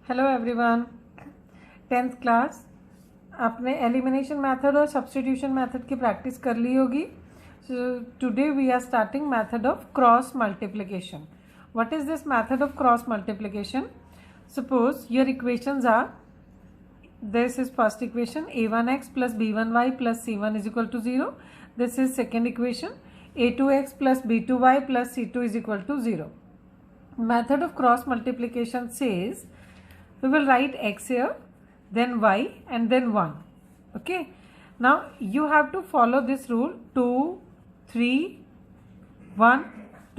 Hello everyone, 10th class आपने elimination method और substitution method की प्रैक्टिस कर ली होगी. Today we are starting method of cross multiplication. What is this method of cross multiplication? Suppose your equations are, this is first equation a1x plus b1y plus c1 is equal to 0. This is second equation a2x plus b2y plus c2 is equal to 0. Method of cross multiplication says we will write x here, then y, and then 1. Okay, now you have to follow this rule 2 3 1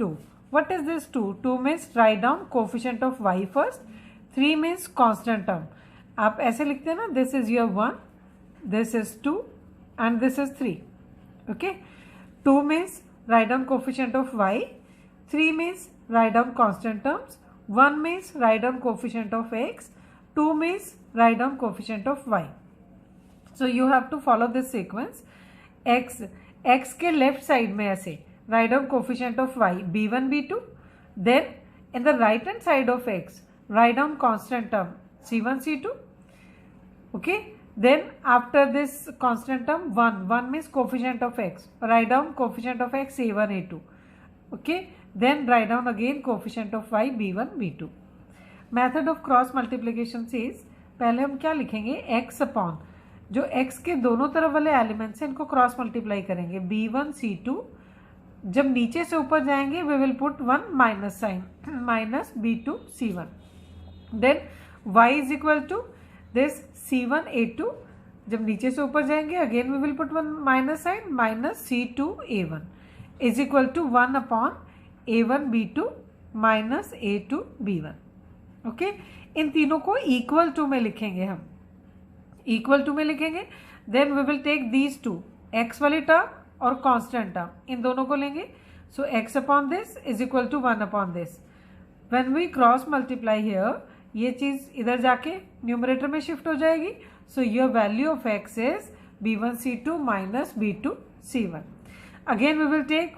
2. What is this 2? 2 means write down coefficient of y first. 3 means constant term. आप ऐसे लिखते हैं ना, this is your 1, this is 2 and this is 3. Okay, 2 means write down coefficient of y, 3 means write down constant terms, 1 means write down coefficient of x, 2 means write down coefficient of y. So you have to follow this sequence. x के left side में ऐसे write down coefficient of y b1 b2, then in the right hand side of x write down constant term c1 c2. Okay, then after this constant term 1 means coefficient of x, write down coefficient of x a1 a2. Okay, then write down again coefficient of y b1 b2. Method of cross multiplication says, पहले हम क्या लिखेंगे, x upon जो x के दोनों तरफ वाले elements हैं इनको क्रॉस मल्टीप्लाई करेंगे b1 c2. जब नीचे से ऊपर जाएंगे we will put 1 minus sign minus b2 c1. Then y is equal to this c1 a2. जब नीचे से ऊपर जाएंगे again we will put 1 minus sign minus c2 a1 is equal to 1 upon a1 b2 minus a2 b1. Okay, इन तीनों को equal to में लिखेंगे हम, इक्वल टू में लिखेंगे. Then we will take these two, x वाली टर्म और कांस्टेंट टर्म, इन दोनों को लेंगे. So x upon this is equal to 1 upon this. When we cross multiply here, ये चीज इधर जाके न्यूमरेटर में शिफ्ट हो जाएगी. So your value of x is b1 c2 minus b2 c1. Again we will take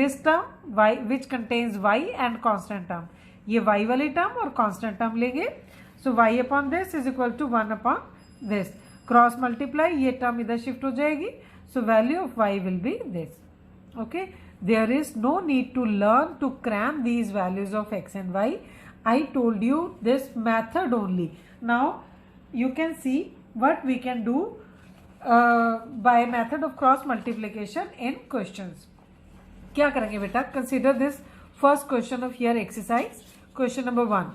this term y which contains y and constant term. ये y वाली term और कांस्टेंट टर्म लेंगे. So y upon this is equal to 1 upon this. Cross multiply, ये term इधर shift हो जाएगी. So value of y will be this. Okay, there is no need to learn to cram these values of x and y. I told you this method only. Now you can see what we can do by method of cross multiplication in questions. क्या करेंगे बेटा? Consider this first question of your exercise. Question number 1.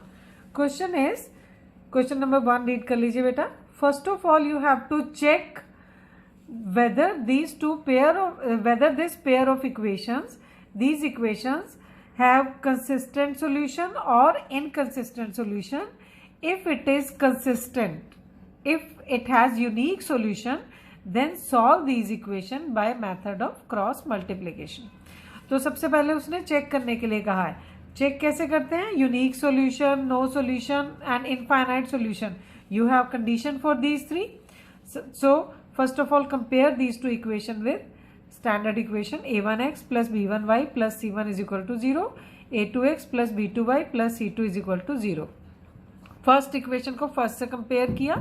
Question number 1 read कर लीजिए बेटा. First of all you have to check whether this pair of equations, these equations have consistent solution or inconsistent solution. If it is consistent, if it has unique solution, then solve these equation by method of cross multiplication. तो सबसे पहले उसने check करने के लिए कहा है. Check कैसे करते हैं? Unique solution, no solution and infinite solution. You have condition for these three. So first of all compare these two equation with standard equation a1x plus b1y plus c1 is equal to 0, a2x plus b2y plus c2 is equal to 0. First equation को first से compare किया.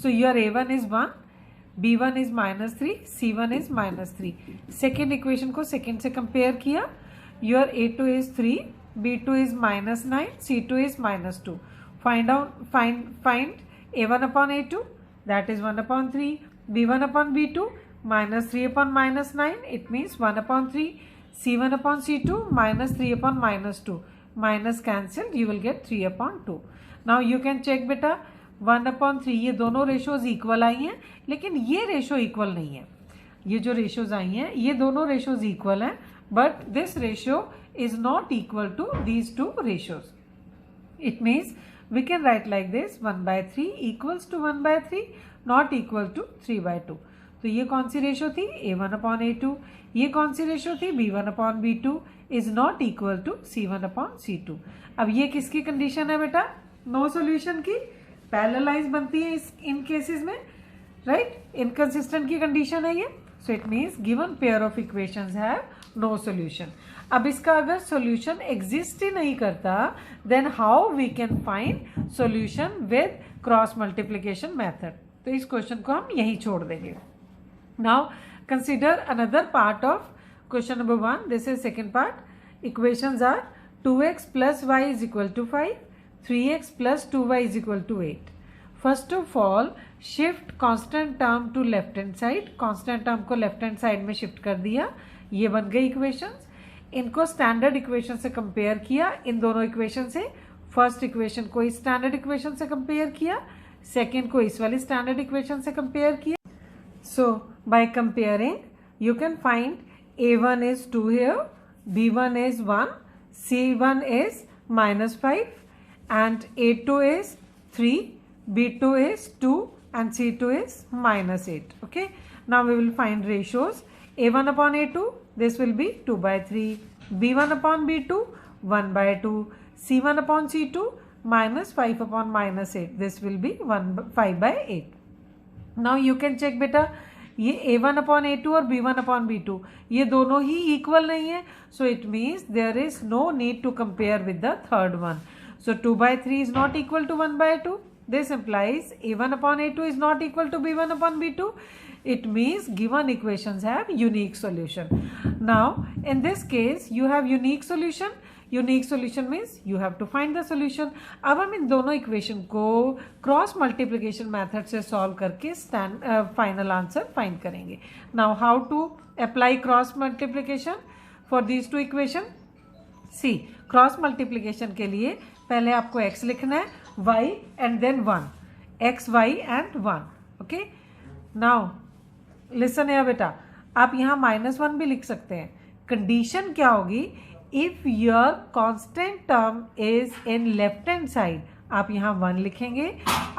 So your a1 is 1, b1 is minus 3, c1 is minus 3. Second equation को second से compare किया. Your a2 is 3, b2 is minus 9, c2 is minus 2. Find a1 upon a2, that is 1 upon 3, b1 upon b2 minus 3 upon minus 9, it means 1 upon 3, c1 upon c2 minus 3 upon minus 2, minus cancelled, you will get 3 upon 2. Now you can check बेटा 1 upon 3, ये दोनों ratios equal आई हैं, लेकिन ये ratio equal नहीं है. ये जो रेशोज आई हैं ये दोनों रेशोज इक्वल हैं, but this ratio is not equal to these two ratios. It means we can write like this 1 by 3 equals to 1 by 3 not equal to 3 by 2. तो ये कौन सी रेशो थी? a1 upon a2. ये कौन सी ratio थी? b1 upon b2 is not equal to c1 upon c2. अब ये किसकी कंडीशन है बेटा? नो सॉल्यूशन की. पैरेललाइज बनती है इन केसेस में, राइट? इनकंसिस्टेंट की कंडीशन है ये. So it means given pair of equations have no solution. अब इसका अगर सोल्यूशन एग्जिस्ट ही नहीं करता, then how we can find solution with cross multiplication method. तो इस क्वेश्चन को हम यहीं छोड़ देंगे। Now consider another part of question number 1. This is second part. Equations are 2x plus y is equal to 5, 3x plus 2y is equal to 8. First of all, shift constant term to left hand side. Constant term को left hand side में shift कर दिया, ये बन गई equations. इनको standard equation से compare किया, इन दोनों इक्वेशन से। फर्स्ट इक्वेशन को इस स्टैंडर्ड इक्वेशन से कंपेयर किया, सेकेंड को इस वाली स्टैंडर्ड इक्वेशन से कंपेयर किया। So by comparing you can find a1 is 2 here, b1 is 1, c1 is -5 and a2 is 3, b2 is 2 and c2 is -8. Okay, now we will find ratios. a1 upon a2, this will be 2/3, b1 upon b2 1/2, c1 upon c2 -5 upon -8, this will be 5/8. Now you can check बेटा, ये a1 upon a2 और b1 upon b2 ये दोनों ही equal नहीं है, so it means there is no need to compare with the third one. So 2/3 is not equal to 1/2. This implies a1 upon a2 is not equal to b1 upon b2. It means given equations have unique solution. Now in this case you have unique solution. Unique solution means you have to find the solution. अब हम इन दोनों equation को cross multiplication method से solve करके final answer find करेंगे। Now how to apply cross multiplication for these two equation. See, cross multiplication के लिए पहले आपको x लिखना है, y and then 1, x y and 1। Okay, now listen है बेटा, आप यहाँ -1 भी लिख सकते हैं। कंडीशन क्या होगी, if your constant term is in left hand side, आप यहाँ 1 लिखेंगे।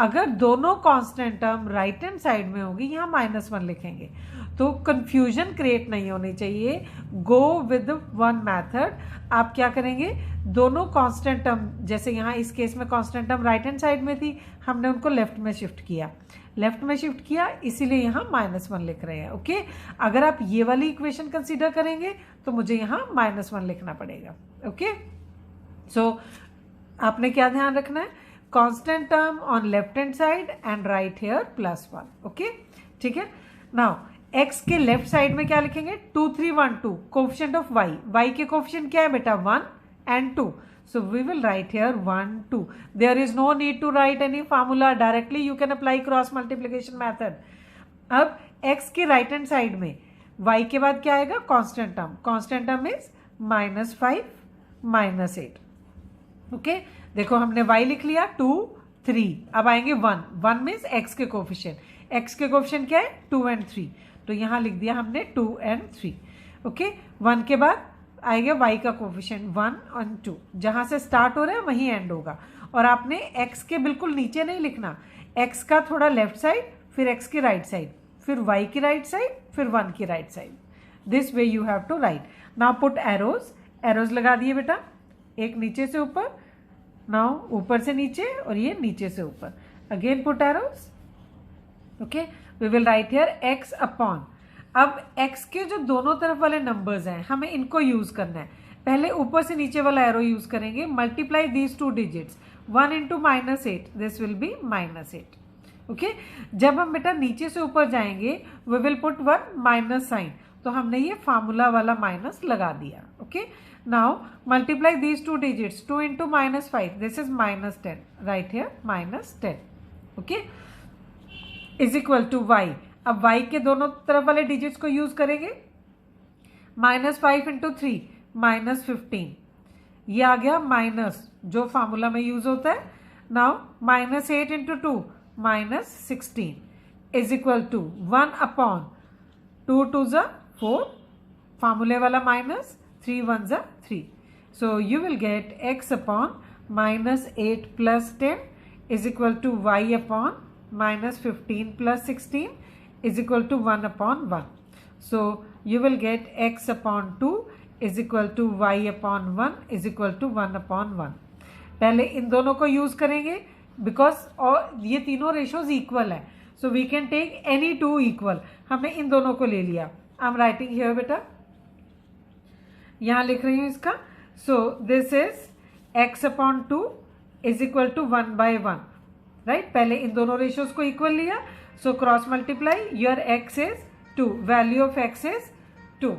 अगर दोनों constant term right hand side में होगी, यहाँ -1 लिखेंगे। तो कंफ्यूजन क्रिएट नहीं होनी चाहिए, गो विद वन मैथड। आप क्या करेंगे, दोनों कांस्टेंट टर्म, जैसे यहाँ इस केस में constant term right hand side में थी, हमने उनको लेफ्ट में शिफ्ट किया, इसीलिए यहाँ -1 लिख रहे हैं। ओके, अगर आप ये वाली इक्वेशन कंसीडर करेंगे तो मुझे यहाँ -1 लिखना पड़ेगा। ओके, सो आपने क्या ध्यान रखना है, constant term on left hand side and right here +1। Okay, ठीक है। नाउ x के लेफ्ट साइड में क्या लिखेंगे, 2 3 1 2, कोफिशिएंट ऑफ y के कोफिशिएंट क्या है बेटा, 1 and 2. So we will write here 1 2. There is no need to write any formula, directly you can apply cross multiplication method. अब x के राइट हैंड साइड में y के बाद क्या आएगा, कांस्टेंट टर्म इज -5 -8। ओके, देखो हमने y लिख लिया 2 3, अब आएंगे 1 मीन्स x के कोफिशिएंट क्या है, 2 and 3, तो यहाँ लिख दिया हमने 2 and 3। ओके, 1 के बाद आएगा y का कोफिशिएंट 1 और 2, जहाँ से स्टार्ट हो रहा है वहीं एंड होगा। और आपने x के बिल्कुल नीचे नहीं लिखना, x का थोड़ा लेफ्ट साइड, फिर x की राइट साइड, फिर y की राइट साइड, फिर 1 की right side. This way you have to write. Now put arrows लगा दिए बेटा, एक नीचे से ऊपर, नाउ ऊपर से नीचे और ये नीचे से ऊपर। Again put arrows. Okay, we will write here x upon. अब x के जो दोनों तरफ वाले नंबर्स हैं, हमें इनको यूज करना है। पहले ऊपर से नीचे वाला एरो यूज करेंगे, multiply these 2 digits, 1 into -8, this will be -8। Okay, जब हम बेटा नीचे से ऊपर जाएंगे, we will put 1 minus sign, तो हमने ये फार्मूला वाला माइनस लगा दिया। Okay, now multiply these 2 digits, 2 into -5, this is -10, right here -10। Okay, is equal to y। अब y के दोनों तरफ वाले डिजिट्स को यूज करेंगे, -5 into 3 -15, ये आ गया माइनस जो फार्मूला में यूज होता है। Now -8 into 2 -16 is equal to 1 upon 2 2 ज़ा 4, फार्मूले वाला माइनस, 3 1 ज़ा 3। So you will get x upon -8 + 10 is equal to y upon -15 + 16 is equal to 1 upon 1. So you will get x upon 2 is equal to y upon 1 is equal to 1 upon 1. पहले इन दोनों को use करेंगे because और ये तीनों ratios equal है, so we can take any 2 equal. हमने इन दोनों को ले लिया। आई एम राइटिंग हियर बेटा यहाँ लिख रही हूँ इसका. So this is x upon 2 is equal to 1/1. Right, पहले इन दोनों रेशियोज को इक्वल लिया. So cross multiply, your x is 2, value of x is 2.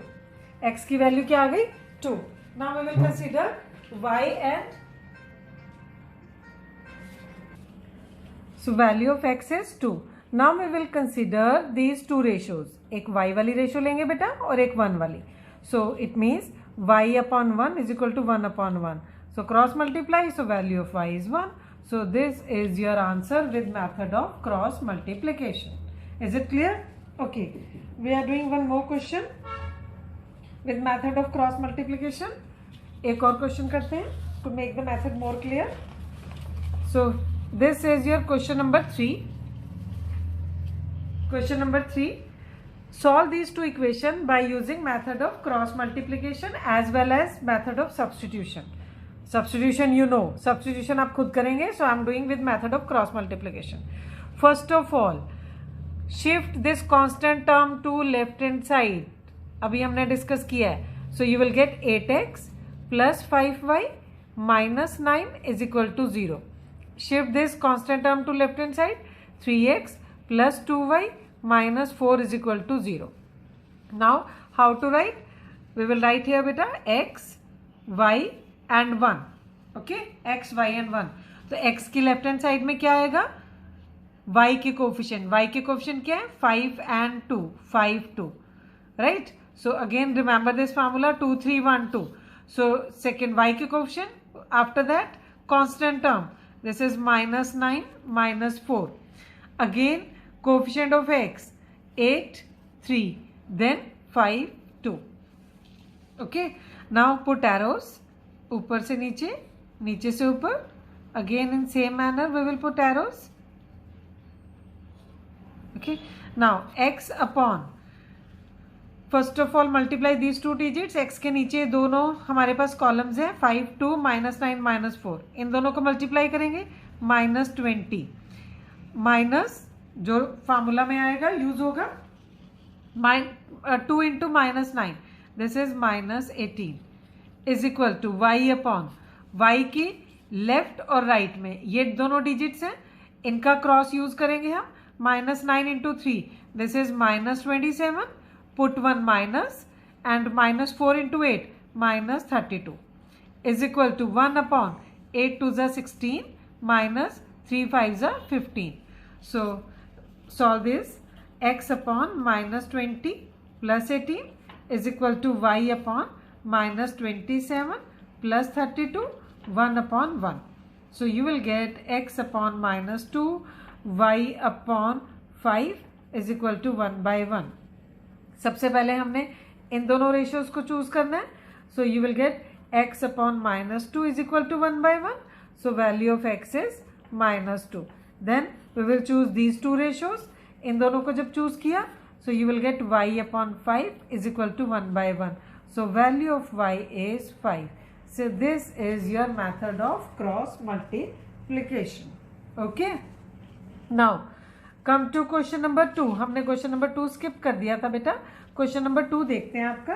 x की वैल्यू क्या आ गई? 2. Now we will consider y and so value of x is 2. now we will consider these two ratios. एक y वाली ratio लेंगे बेटा और एक 1 वाली. so it means y upon 1 is equal to 1 upon 1. so cross multiply, so value of y is 1. so this is your answer with method of cross multiplication. is it clear? okay, we are doing one more question with method of cross multiplication. एक और question करते हैं to make the method more clear. so this is your question number 3. question number 3, solve these two equations by using method of cross multiplication as well as method of substitution. substitution you know, substitution आप खुद करेंगे, so I'm doing with method of cross multiplication. first of all, shift this constant term to left hand side. अभी हमने discuss किया है. so you will get 8x plus 5y minus 9 is equal to 0. shift this constant term to left hand side. 3x plus 2y minus 4 is equal to 0. now how to write? we will write here beta x, y and 1. okay, x, y and 1. तो x की left hand side में क्या आएगा? y के coefficient. y के coefficient क्या है? 5 and 2. 5, 2. right? so again remember this formula 2, 3, 1, 2. so second y के coefficient. after that constant term. this is minus 9 minus 4. again coefficient of x 8, 3, then 5, 2. okay, now put arrows. ऊपर से नीचे, नीचे से ऊपर. again in same manner we will put arrows. okay, now x upon, first of all multiply these two digits. x के नीचे दोनों हमारे पास कॉलम्स हैं, 5, 2, -9, -4. इन दोनों को मल्टीप्लाई करेंगे. -20 माइनस जो फार्मूला में आएगा यूज होगा 2 into -9, this is -18 is equal to y upon, y की लेफ्ट और राइट में ये दोनों डिजिट्स हैं, इनका क्रॉस यूज करेंगे हम. -9 into 3, this is -27. put 1 minus and -4 into 8 -32 is equal to 1 upon 8 2s are 16 minus 3 5s are 15. so solve this. x upon -20 plus 18 is equal to y upon -27 plus 32, 1 upon 1. so you will get x upon -2, y upon 5 is equal to 1/1. सबसे पहले हमने इन दोनों ratios को चूज करना है. So you will get x upon -2 is equal to 1/1. So value of x is -2. Then we will choose these two ratios. इन दोनों को जब चूज किया, so you will get y upon 5 is equal to 1/1. So value of y is 5. So this is your method of cross multiplication. Okay, now come to question number 2. हमने question number 2 skip कर दिया था बेटा. Question number 2 देखते हैं आपका.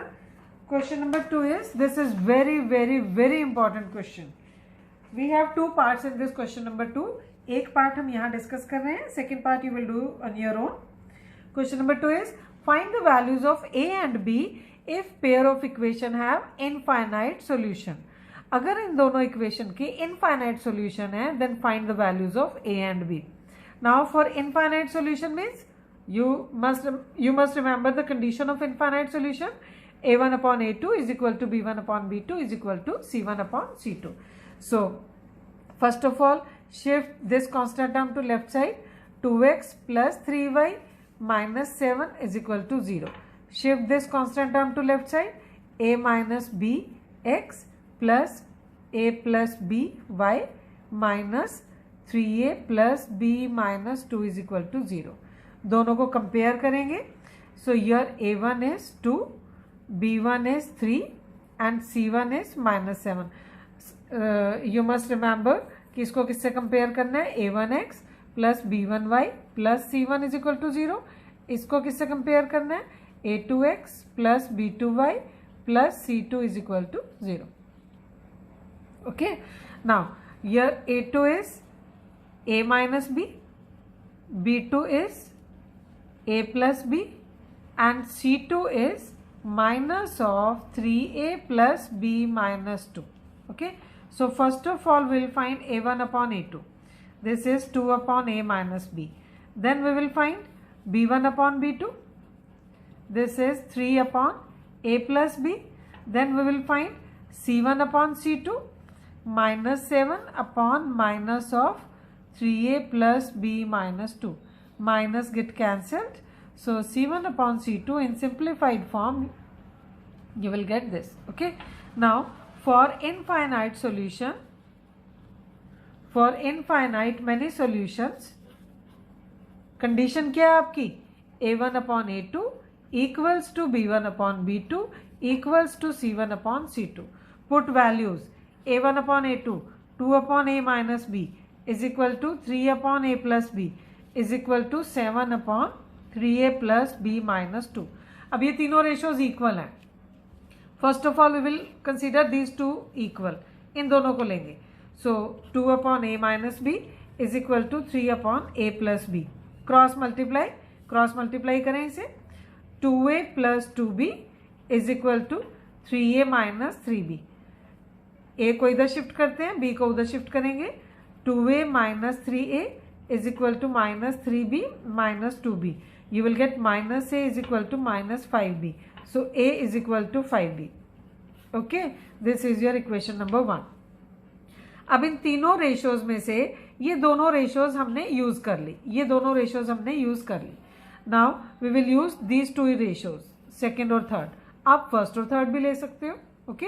Question number 2 is, this is very very very important question. We have 2 parts in this question number 2. एक part हम यहाँ डिस्कस कर रहे हैं, second part you will do on your own. Question number 2 is, find the values of a and b if pair of equation have infinite solution. अगर इन दोनों equation की इनफाइनाइट सोल्यूशन है, then find the values of a and b. Now for infinite solution means you must remember the condition of infinite solution. a1 upon a2 is equal to b1 upon b2 is equal to c1 upon c2. So first of all, shift this constant term to left side. 2x plus 3y minus 7 is equal to 0. Shift this constant term to left side. a minus b x plus a plus b y minus 3a plus b minus 2 is equal to 0. दोनों को compare करेंगे. So your a1 is 2, b1 is 3 and c1 is -7. You must remember कि इसको किससे compare करना है? a1x plus b1y plus c1 is equal to 0. इसको किससे कंपेयर करना है? a2x plus b2y plus C2 is equal to 0. Okay, now here A2 is A minus B, B2 is A plus B, and C2 is minus of 3A plus B minus 2. Okay, so first of all we will find A1 upon A2. This is 2 upon A minus B. Then we will find B1 upon B2. This is 3 upon A plus B. Then we will find C1 upon C2 minus 7 upon minus of 3A plus B minus 2. Minus get cancelled. So C1 upon C2 in simplified form you will get this. Okay. Now for infinite solution, for infinite many solutions, condition क्या है आपकी? A1 upon A2 equals to B1 upon B2 equals to C1 upon C2. Put values. A1 upon A2 2 upon A minus B is equal to 3 upon A plus B is equal to 7 upon 3A plus B minus 2. अब ये तीनों ratios equal हैं. First of all we will consider these two equal. इन दोनों को लेंगे. So 2 upon A minus B is equal to 3 upon A plus B. Cross multiply करें इसे. 2A plus 2B is equal to 3A minus 3B. A को इधर shift करते हैं, B को उधर शिफ्ट करेंगे. 2A minus 3A is equal to minus 3B minus 2B. You will get minus A is equal to minus 5B. So A is equal to 5B. Okay, this is your equation number 1. अब इन तीनों ratios में से ये दोनों ratios हमने use कर ली. Now we will use these two ratios, second और थर्ड. आप फर्स्ट और थर्ड भी ले सकते हो. Okay,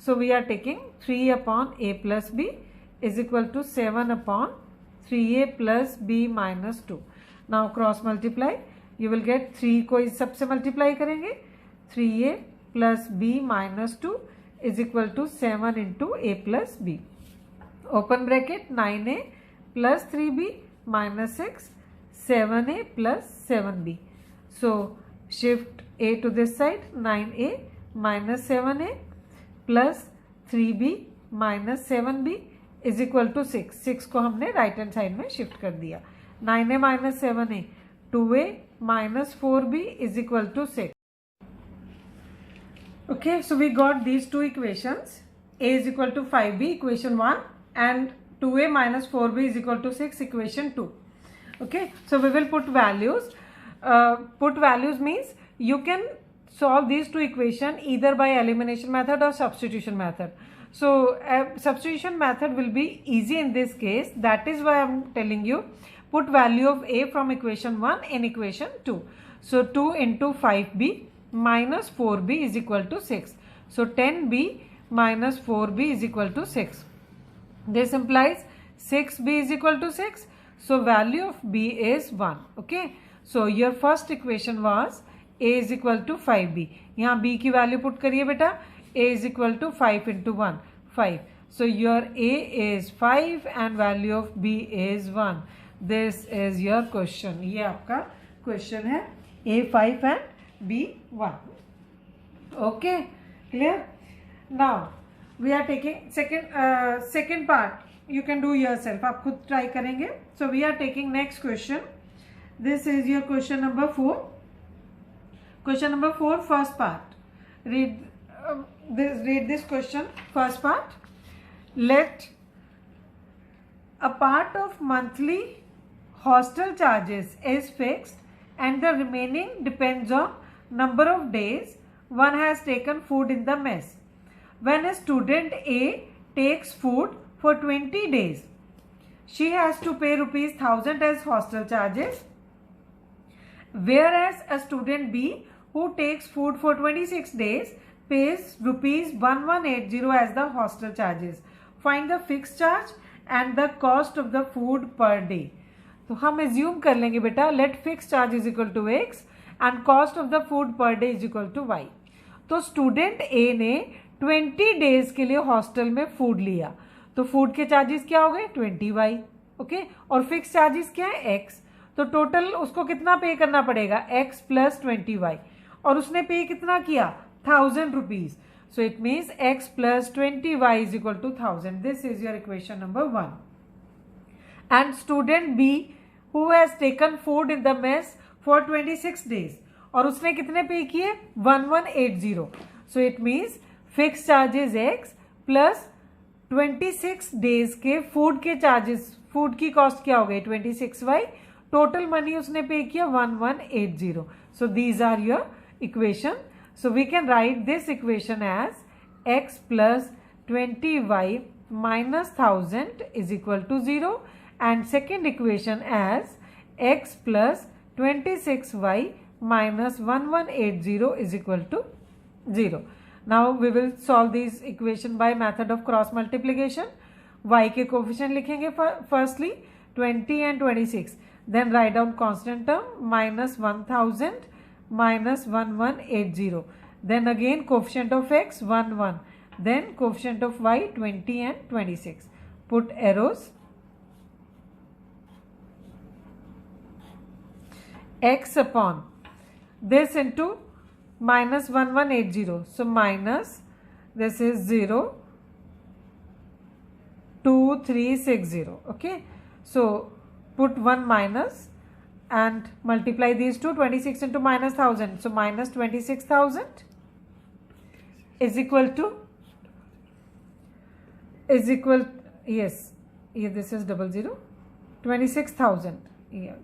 so we are taking 3 upon A plus B is equal to 7 upon 3A plus B minus 2. Now cross multiply. You will get 3 को इस सबसे मल्टीप्लाई करेंगे. 3A plus B minus 2 is equal to 7 into A plus B. Open bracket. 9A plus 3B minus 6. 7A plus 7B. So shift A to this side. 9A minus 7A plus 3B minus 7B is equal to 6. 6 को हमने right hand side में shift कर दिया. 9A minus 7A 2A minus 4B is equal to 6. Okay, so we got these two equations. A is equal to 5B equation 1 and 2A minus 4B is equal to 6 equation 2. Okay, so we will put values. Put values means you can solve these two equations either by elimination method or substitution method. So substitution method will be easy in this case. That is why I am telling you put value of A from equation 1 in equation 2. So 2 into 5B minus 4B is equal to 6. So 10B minus 4B is equal to 6. This implies 6B is equal to 6. So value of B is 1. Okay. So your first equation was A is equal to 5B. यहाँ B की value put करिए बेटा. A is equal to 5 into 1, 5. So your A is 5 and value of B is 1. This is your question. ये आपका question है. A 5 and B 1. Okay, clear? Now we are taking second part. You can do yourself. आप खुद try करेंगे. So we are taking next question. This is your question number 4. Question number 4, first part. Read this question, first part. Let a part of monthly hostel charges is fixed and the remaining depends on number of days one has taken food in the mess. When a student A takes food for 20 days, she has to pay rupees 1000 as hostel charges, whereas a student B who takes food for 26 days pays rupees 1180 as the hostel charges. Find the fixed charge and the cost of the food per day. तो हम assume कर लेंगे बेटा let fixed charge is equal to x and cost of the food per day is equal to y. तो student A ने 20 days के लिए hostel में फूड लिया, तो फूड के चार्जेस क्या हो गए 20y. ओके, और फिक्स चार्जेस क्या है x. तो टोटल उसको कितना पे करना पड़ेगा x प्लस 20y. और उसने पे कितना किया 1000 rupees. So it means x plus 20y is equal to 1000. This is your equation number 1. And student B who has taken food in the mess for 26 days. और उसने कितने पे किए 1180. So it means fixed charges x plus 26 days के food के charges, food की cost क्या हो गई 26y. टोटल मनी उसने पे किया 1180. So these are your equation. So we can write this equation as x plus 20y minus 1000 is equal to 0, and second equation as x plus 26y minus 1180 is equal to 0. Now we will solve this equation by method of cross multiplication. Y के coefficient लिखेंगे firstly 20 and 26. Then write down constant term minus 1000 minus 1180. Then again coefficient of x 1 1. Then coefficient of y 20 and 26. Put arrows. X upon this into minus 1180. So minus this is 0 2360. Okay. So put 1 minus and multiply these two. 26 into minus 1000. So minus 26,000 is equal to yes, yeah, this is 00 26,000. Yeah.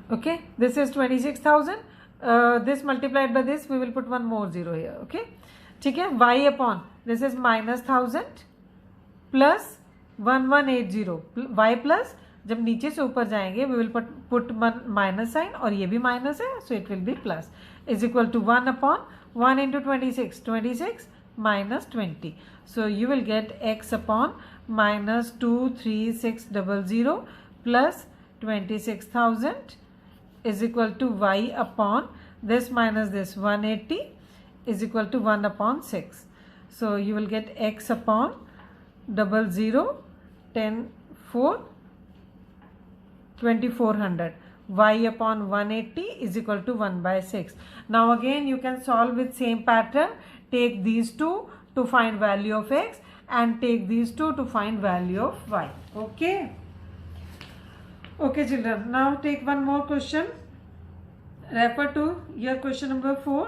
Okay, this is 26,000. This multiplied by this, we will put one more 0 here. Okay, ठीक है. Y upon this is minus 1000 plus 1180. Y plus जब नीचे से ऊपर जाएंगे we will put minus sign और ये भी minus है, so it will be plus is equal to 1 upon 1 into 26 minus 20. So you will get x upon minus 23600 plus 26,000 is equal to y upon this minus this 180 is equal to 1 upon 6. So you will get x upon 00 10 4 2400. Y upon 180 is equal to 1 by 6. Now again you can solve with same pattern. Take these two to find value of x and take these two to find value of y. Okay. Okay children, now take one more question. Refer to your question number 4.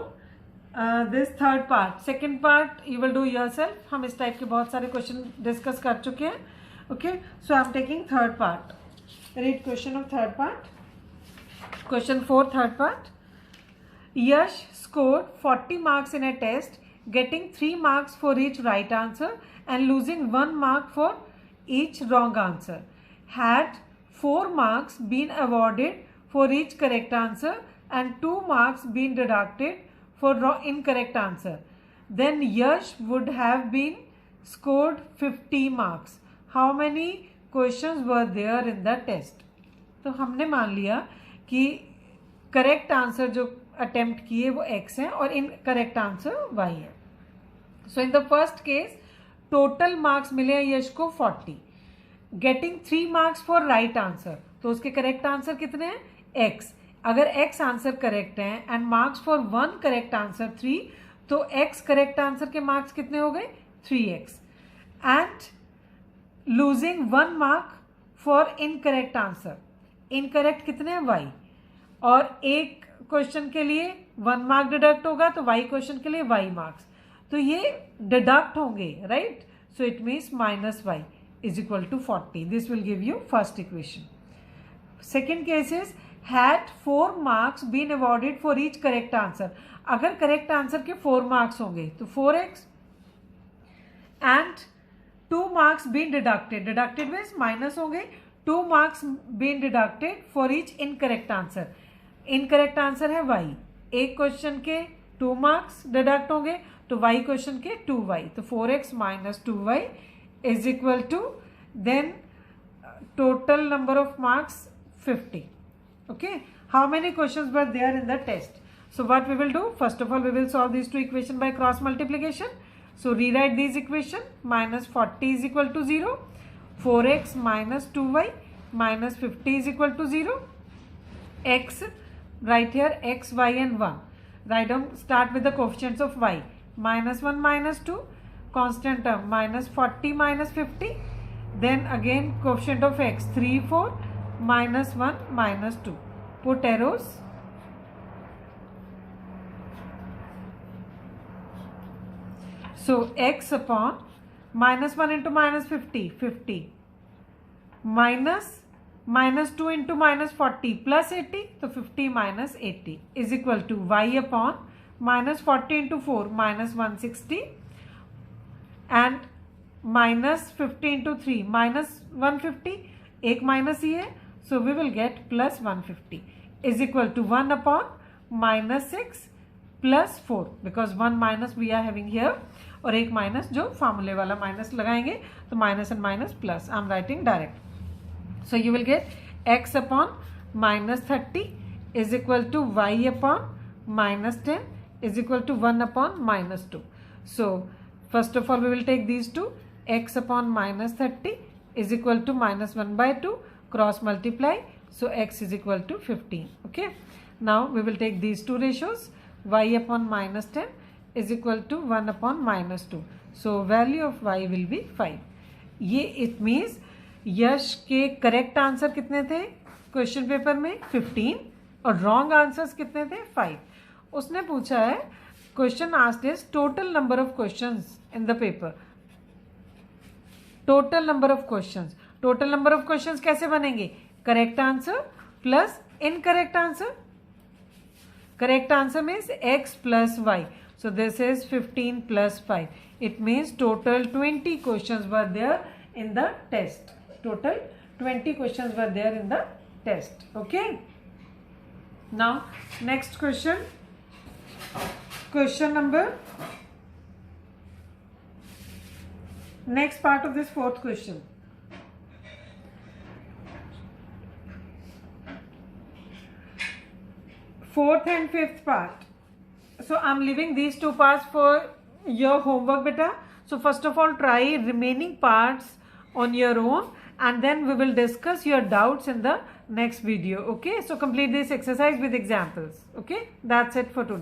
This third part, second part you will do yourself. हम इस type के बहुत सारे question discuss कर चुके हैं. Okay, so I am taking third part. Read question of third part. Question 4 third part. Yash scored 40 marks in a test, getting 3 marks for each right answer and losing 1 mark for each wrong answer. Had 4 marks been awarded for each correct answer and 2 marks been deducted for incorrect answer, then Yash would have been scored 50 marks. How many questions were there in the test? तो हमने मान लिया कि correct answer जो attempt किए वो x है और इनकरेक्ट आंसर y है. So in the first case total marks मिले हैं यश को 40. Getting 3 marks for right answer, तो उसके करेक्ट आंसर कितने हैं x. अगर x आंसर करेक्ट है and marks for 1 correct answer 3, तो x करेक्ट आंसर के मार्क्स कितने हो गए 3x. And losing 1 mark for incorrect answer, incorrect कितने हैं y. और एक क्वेश्चन के लिए 1 मार्क डिडक्ट होगा तो y क्वेश्चन के लिए y मार्क्स, तो ये डिडक्ट होंगे right. So it means minus y is equal to 40. This will give you first equation. Second case is had 4 marks been awarded for each correct answer. अगर correct answer के 4 marks होंगे तो 4x and 2 marks been deducted, deducted means minus होंगे. 2 marks been deducted for each incorrect answer. Incorrect answer है y. एक question के 2 marks deduct होंगे तो y क्वेश्चन के 2y, तो 4x minus 2y is equal to then total number of marks 50. Okay, how many questions were there in the test? So what we will do, first of all we will solve these two equations by cross multiplication. So rewrite these equation. Minus 40 is equal to 0, 4x minus 2y minus 50 is equal to 0. X, right here x, y and 1. Write down, start with the coefficients of y. -1, -2, constant term, -40, -50. Then again coefficient of x, 3, 4, -1, -2. Put arrows. So x upon -1 into -50, 50. -2 into -40 plus 80, so 50 minus 80 is equal to y upon -40 into 4, -160, and -50 into 3, -150, एक minus ही है, so we will get plus 150 is equal to 1 upon -6 plus 4, because 1 minus we are having here, और एक minus जो फार्मूले वाला minus लगाएंगे, तो minus and minus plus, I am writing direct. So you will get x upon -30 is equal to y upon -10 is equal to 1 upon -2. So first of all we will take these two. X upon -30 is equal to -1/2, cross multiply, so x is equal to 15. Okay, now we will take these two ratios. Y upon -10 is equal to 1 upon -2. So value of y will be 5. ये it means यश के correct answer कितने थे question paper में? 15, और wrong answers कितने थे? 5. उसने पूछा है, question asked is total number of questions in the paper. Total number of questions. Total number of questions कैसे बनेंगे? Correct answer plus incorrect answer. Correct answer means x plus y. So this is 15 plus 5. It means total 20 questions were there in the test. Total 20 questions were there in the test. Okay. Now next question. Question number. Next part of this fourth question. Fourth and fifth part. So I'm leaving these two parts for your homework, beta. So first of all, try remaining parts on your own, and then we will discuss your doubts in the next video. Okay, so complete this exercise with examples. Okay, that's it for today.